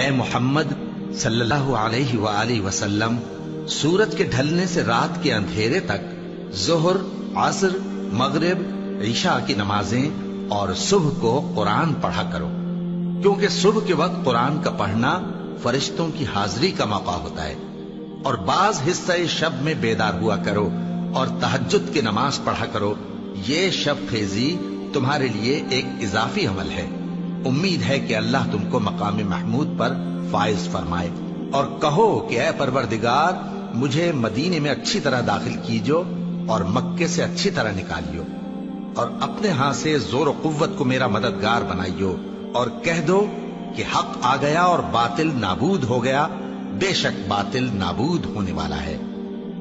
اے محمد صلی اللہ علیہ وآلہ وسلم، سورج کے ڈھلنے سے رات کے اندھیرے تک ظہر، عصر، مغرب، عشاء کی نمازیں اور صبح کو قرآن پڑھا کرو، کیونکہ صبح کے وقت قرآن کا پڑھنا فرشتوں کی حاضری کا موقع ہوتا ہے، اور بعض حصہ شب میں بیدار ہوا کرو اور تہجد کی نماز پڑھا کرو، یہ شب خیزی تمہارے لیے ایک اضافی عمل ہے۔ امید ہے کہ اللہ تم کو مقام محمود پر فائز فرمائے۔ اور کہو کہ اے پروردگار، مجھے مدینے میں اچھی طرح داخل کیجو اور مکے سے اچھی طرح نکالیو، اور اپنے ہاں سے زور و قوت کو میرا مددگار بنائیو، اور کہہ دو کہ حق آ گیا اور باطل نابود ہو گیا، بے شک باطل نابود ہونے والا ہے۔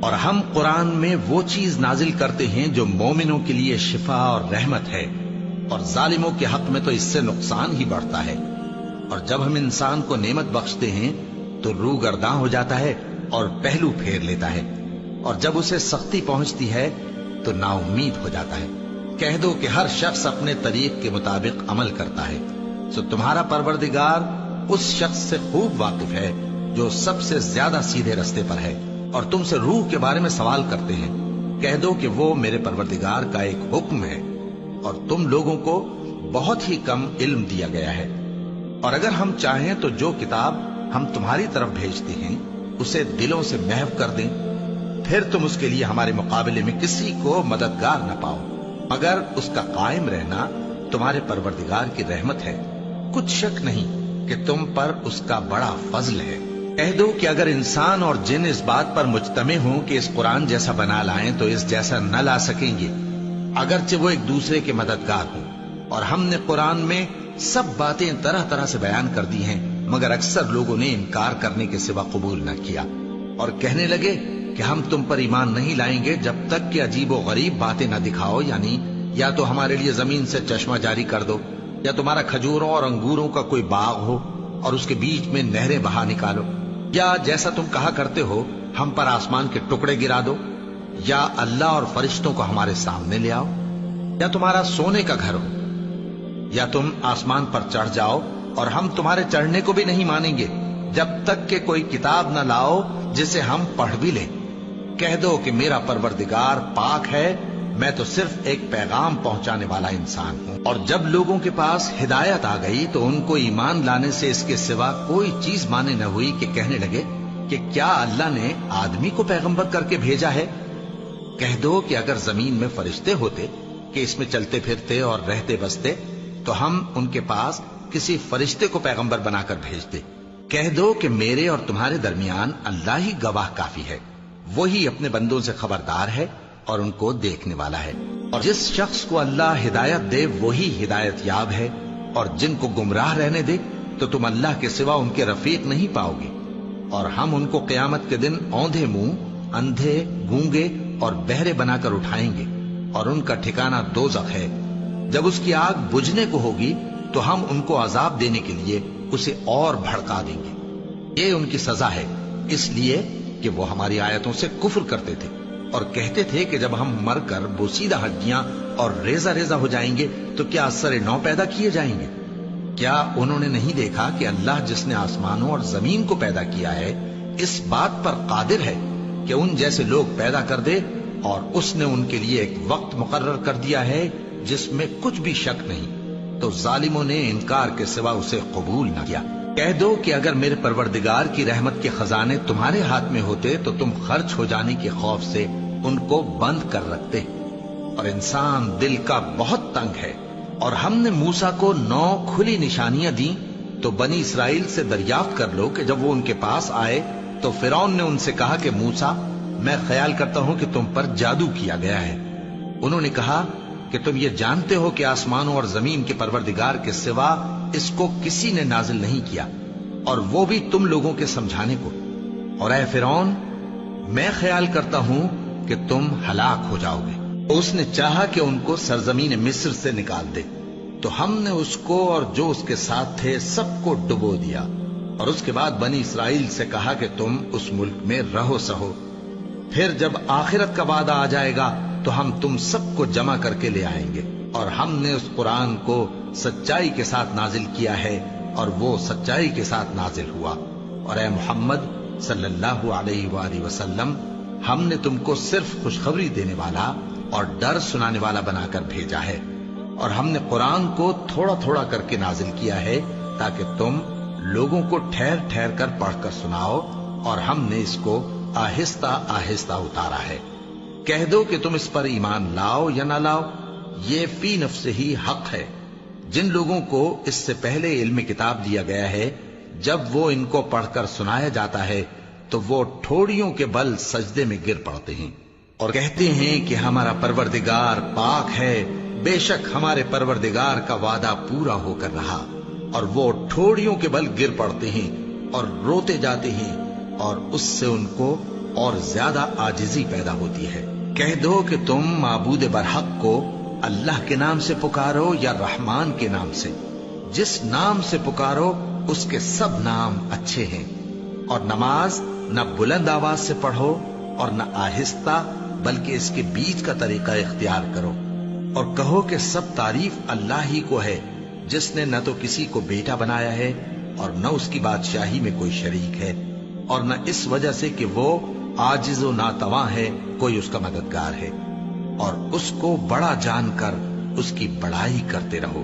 اور ہم قرآن میں وہ چیز نازل کرتے ہیں جو مومنوں کے لیے شفا اور رحمت ہے، اور ظالموں کے حق میں تو اس سے نقصان ہی بڑھتا ہے۔ اور جب ہم انسان کو نعمت بخشتے ہیں تو روح گرداں ہو جاتا ہے اور پہلو پھیر لیتا ہے، اور جب اسے سختی پہنچتی ہے تو نا امید ہو جاتا ہے۔ کہہ دو کہ ہر شخص اپنے طریق کے مطابق عمل کرتا ہے، سو تمہارا پروردگار اس شخص سے خوب واقف ہے جو سب سے زیادہ سیدھے رستے پر ہے۔ اور تم سے روح کے بارے میں سوال کرتے ہیں، کہہ دو کہ وہ میرے پروردگار کا ایک حکم ہے، اور تم لوگوں کو بہت ہی کم علم دیا گیا ہے۔ اور اگر ہم چاہیں تو جو کتاب ہم تمہاری طرف بھیجتے ہیں اسے دلوں سے محو کر دیں، پھر تم اس کے لیے ہمارے مقابلے میں کسی کو مددگار نہ پاؤ، مگر اس کا قائم رہنا تمہارے پروردگار کی رحمت ہے، کچھ شک نہیں کہ تم پر اس کا بڑا فضل ہے۔ کہہ دو کہ اگر انسان اور جن اس بات پر مجتمع ہوں کہ اس قرآن جیسا بنا لائیں تو اس جیسا نہ لا سکیں گے، اگرچہ وہ ایک دوسرے کے مددگار ہوں۔ اور ہم نے قرآن میں سب باتیں طرح طرح سے بیان کر دی ہیں، مگر اکثر لوگوں نے انکار کرنے کے سوا قبول نہ کیا، اور کہنے لگے کہ ہم تم پر ایمان نہیں لائیں گے جب تک کہ عجیب و غریب باتیں نہ دکھاؤ، یعنی یا تو ہمارے لیے زمین سے چشمہ جاری کر دو، یا تمہارا کھجوروں اور انگوروں کا کوئی باغ ہو اور اس کے بیچ میں نہریں بہا نکالو، یا جیسا تم کہا کرتے ہو ہم پر آسمان کے ٹکڑے گرا دو، یا اللہ اور فرشتوں کو ہمارے سامنے لے آؤ، یا تمہارا سونے کا گھر ہو، یا تم آسمان پر چڑھ جاؤ اور ہم تمہارے چڑھنے کو بھی نہیں مانیں گے جب تک کہ کوئی کتاب نہ لاؤ جسے ہم پڑھ بھی لیں۔ کہہ دو کہ میرا پروردگار پاک ہے، میں تو صرف ایک پیغام پہنچانے والا انسان ہوں۔ اور جب لوگوں کے پاس ہدایت آ گئی تو ان کو ایمان لانے سے اس کے سوا کوئی چیز مانے نہ ہوئی کہ کہنے لگے کہ کیا اللہ نے آدمی کو پیغمبر کر کے بھیجا ہے؟ کہہ دو کہ اگر زمین میں فرشتے ہوتے کہ اس میں چلتے پھرتے اور رہتے بستے تو ہم ان کے پاس کسی فرشتے کو پیغمبر بنا کر بھیجتے۔ کہہ دو کہ میرے اور تمہارے درمیان اللہ ہی گواہ کافی ہے، وہی اپنے بندوں سے خبردار ہے اور ان کو دیکھنے والا ہے۔ اور جس شخص کو اللہ ہدایت دے وہی ہدایت یاب ہے، اور جن کو گمراہ رہنے دے تو تم اللہ کے سوا ان کے رفیق نہیں پاؤ گے۔ اور ہم ان کو قیامت کے دن اوندھے منہ، اندھے، گونگے اور بہرے بنا کر اٹھائیں گے، اور ان کا ٹھکانہ دوزخ ہے۔ جب اس کی آگ بجھنے کو ہوگی تو ہم ان کو عذاب دینے کے لیے اسے اور بھڑکا دیں گے۔ یہ ان کی سزا ہے، اس لیے کہ وہ ہماری آیتوں سے کفر کرتے تھے اور کہتے تھے کہ جب ہم مر کر بوسیدہ ہڈیاں اور ریزہ ریزہ ہو جائیں گے تو کیا سر نو پیدا کیے جائیں گے؟ کیا انہوں نے نہیں دیکھا کہ اللہ جس نے آسمانوں اور زمین کو پیدا کیا ہے اس بات پر قادر ہے کہ ان جیسے لوگ پیدا کر دے، اور اس نے ان کے لیے ایک وقت مقرر کر دیا ہے جس میں کچھ بھی شک نہیں، تو ظالموں نے انکار کے سوا اسے قبول نہ کیا۔ کہہ دو کہ اگر میرے پروردگار کی رحمت کے خزانے تمہارے ہاتھ میں ہوتے تو تم خرچ ہو جانے کے خوف سے ان کو بند کر رکھتے، اور انسان دل کا بہت تنگ ہے۔ اور ہم نے موسیٰ کو 9 کھلی نشانیاں دیں تو بنی اسرائیل سے دریافت کر لو کہ جب وہ ان کے پاس آئے تو فرعون نے ان سے کہا کہ موسیٰ، میں خیال کرتا ہوں کہ تم پر جادو کیا گیا ہے۔ انہوں نے کہا کہ تم یہ جانتے ہو کہ آسمانوں اور زمین کے پروردگار کے سوا اس کو کسی نے نازل نہیں کیا، اور وہ بھی تم لوگوں کے سمجھانے کو۔ اور اے فرعون، میں خیال کرتا ہوں کہ تم ہلاک ہو جاؤ گے۔ اس نے چاہا کہ ان کو سرزمین مصر سے نکال دے، تو ہم نے اس کو اور جو اس کے ساتھ تھے سب کو ڈبو دیا، اور اس کے بعد بنی اسرائیل سے کہا کہ تم اس ملک میں رہو سہو، پھر جب آخرت کا وعدہ آ جائے گا تو ہم تم سب کو جمع کر کے لے آئیں گے۔ اور ہم نے اس قرآن کو سچائی کے ساتھ نازل کیا ہے اور وہ سچائی کے ساتھ نازل ہوا۔ اور اے محمد صلی اللہ علیہ وآلہ وسلم، ہم نے تم کو صرف خوشخبری دینے والا اور ڈر سنانے والا بنا کر بھیجا ہے، اور ہم نے قرآن کو تھوڑا تھوڑا کر کے نازل کیا ہے تاکہ تم لوگوں کو ٹھہر ٹھہر کر پڑھ کر سناؤ، اور ہم نے اس کو آہستہ آہستہ اتارا ہے۔ کہہ دو کہ تم اس پر ایمان لاؤ یا نہ لاؤ، یہ فی نفس ہی حق ہے۔ جن لوگوں کو اس سے پہلے علم کتاب دیا گیا ہے، جب وہ ان کو پڑھ کر سنایا جاتا ہے تو وہ ٹھوڑیوں کے بل سجدے میں گر پڑتے ہیں اور کہتے ہیں کہ ہمارا پروردگار پاک ہے، بے شک ہمارے پروردگار کا وعدہ پورا ہو کر رہا، اور وہ ٹھوڑیوں کے بل گر پڑتے ہیں اور روتے جاتے ہیں، اور اس سے ان کو اور زیادہ عاجزی پیدا ہوتی ہے۔ کہہ دو کہ تم معبود برحق کو اللہ کے نام سے پکارو یا رحمان کے نام سے، جس نام سے پکارو اس کے سب نام اچھے ہیں، اور نماز نہ بلند آواز سے پڑھو اور نہ آہستہ، بلکہ اس کے بیچ کا طریقہ اختیار کرو، اور کہو کہ سب تعریف اللہ ہی کو ہے، جس نے نہ تو کسی کو بیٹا بنایا ہے اور نہ اس کی بادشاہی میں کوئی شریک ہے، اور نہ اس وجہ سے کہ وہ عاجز و ناتواں ہے کوئی اس کا مددگار ہے، اور اس کو بڑا جان کر اس کی بڑائی کرتے رہو۔